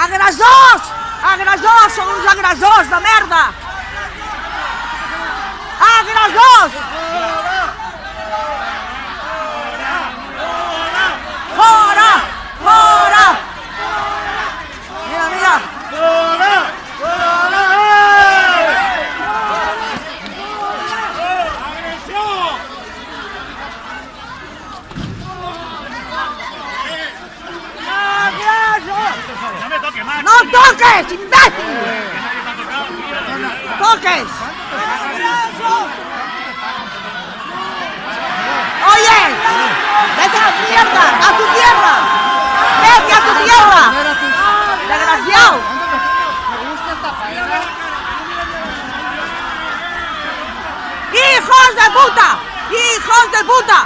Agressors! Agressors! Són uns agressors de merda! Agressors! Fora! Fora! Mira, mira! Fora! Fora! Agressió! No me toques más. No toques, imbécil! Toques! Oye, vete a la mierda, a tu tierra, vete a tu tierra, desgraciado. ¡Hijos de puta! ¡Hijos de puta!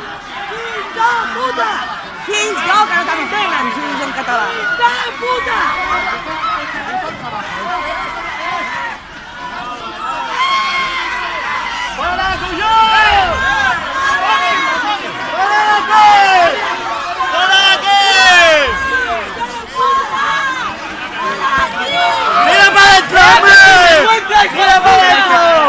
¡Fills de puta! Que no t'entenen si dius en català. ¡Fills de puta! ¡Fuera tuyo! ¡Fuera de aquí! ¡Fuera de aquí! ¡Mira para adentro, hombre! ¡Mira para adentro!